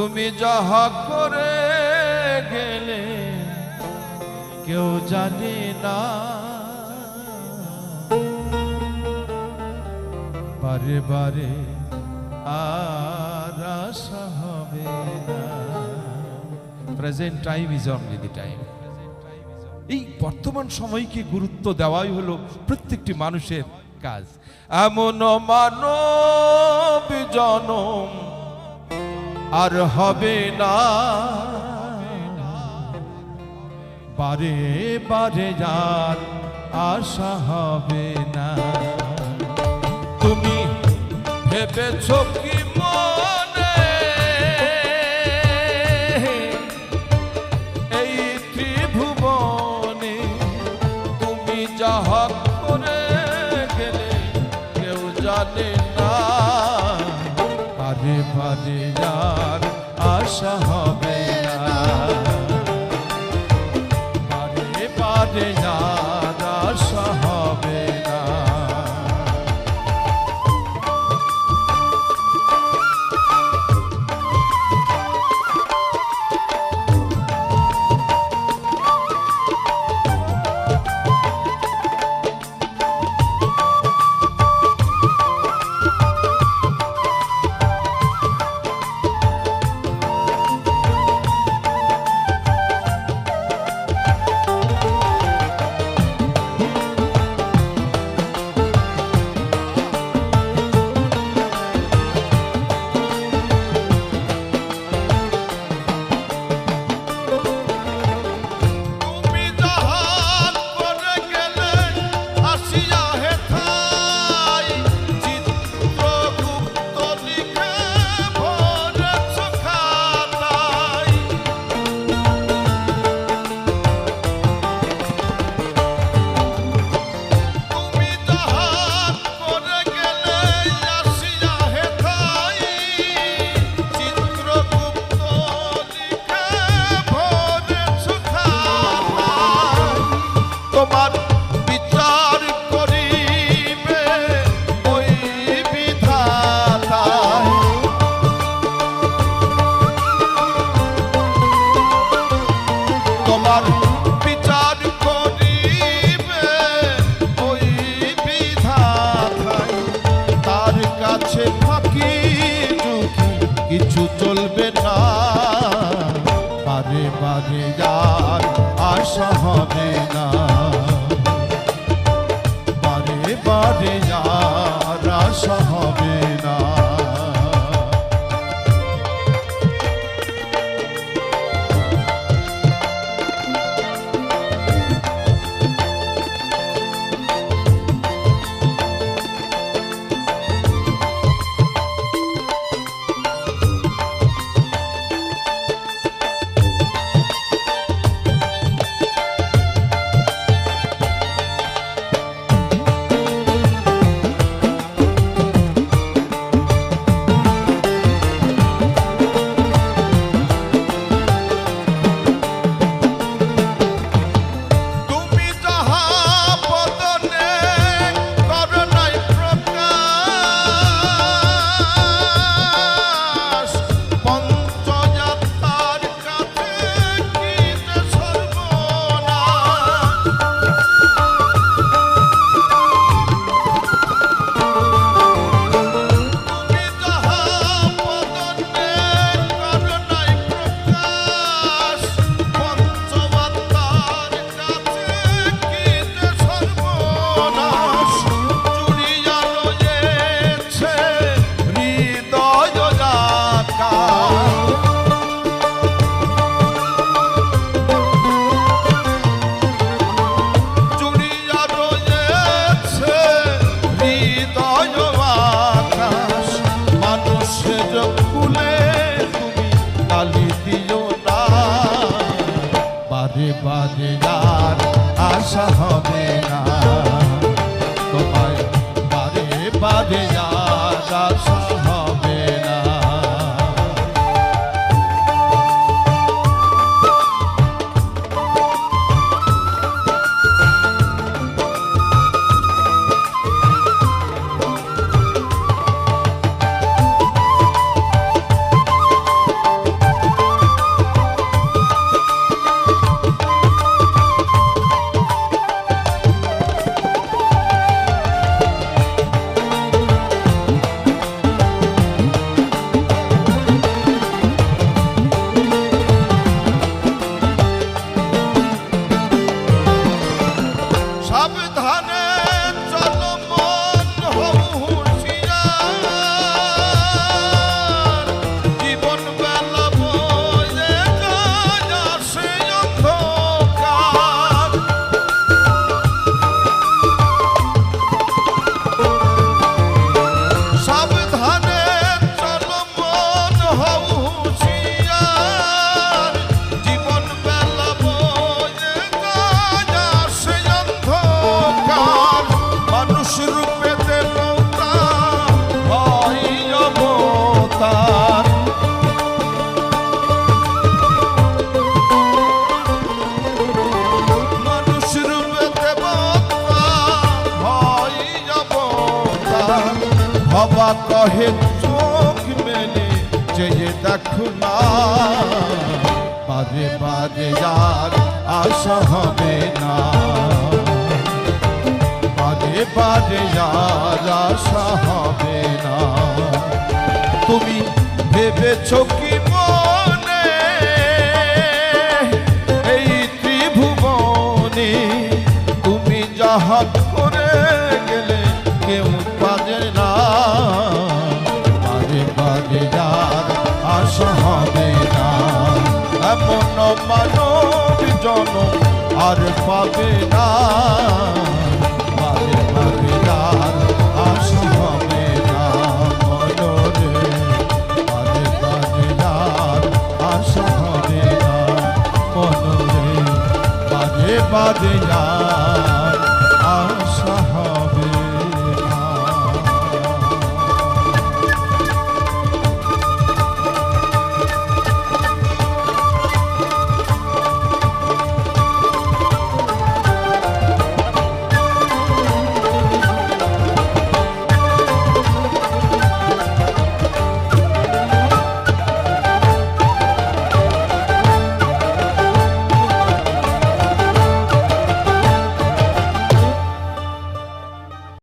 তুমি যাহা করে গেলে কেউ জানে না, বারে বারে আর আশা হবে না। Present time is only the time. এই বর্তমান সময়কে গুরুত্ব দেওয়াই হলো প্রত্যেকটি মানুষের কাজ। এমন মানব জনম আর হবে না, বারে বারে যার আশা হবে না। তুমি ভেবেছ কি মনে এই ত্রিভুবনে তুমি যাহা করে গেলে কেউ জানে না, বারে বারে যার আশা হবে না, বারে বারে যার আশা হবে না। কিছু চলবে না, বারে বারে যার আশা হবে না, বারে বারে যার আশা হবে না। বারে বারে যার আশা হবে না, তোমায় বারে বারে যার আশা হবে না। বাবা কহে চোখ মেলে চেয়ে দেখো না, বারে বারে আর আশা হবে না, বারে বারে আর আশা হবে না। তুমি ভেবেছো কি মনে এই ত্রিভুবনে তুমি যাহা করে গেলে কেউ পারে না, বারে বারে আর আশা হবে না। এমন মানব জনম আর পাবে না, বারে বারে আর আশা হবে না মনরে, বারে বারে আর আশা হবে না মনরে, বারে বারে আর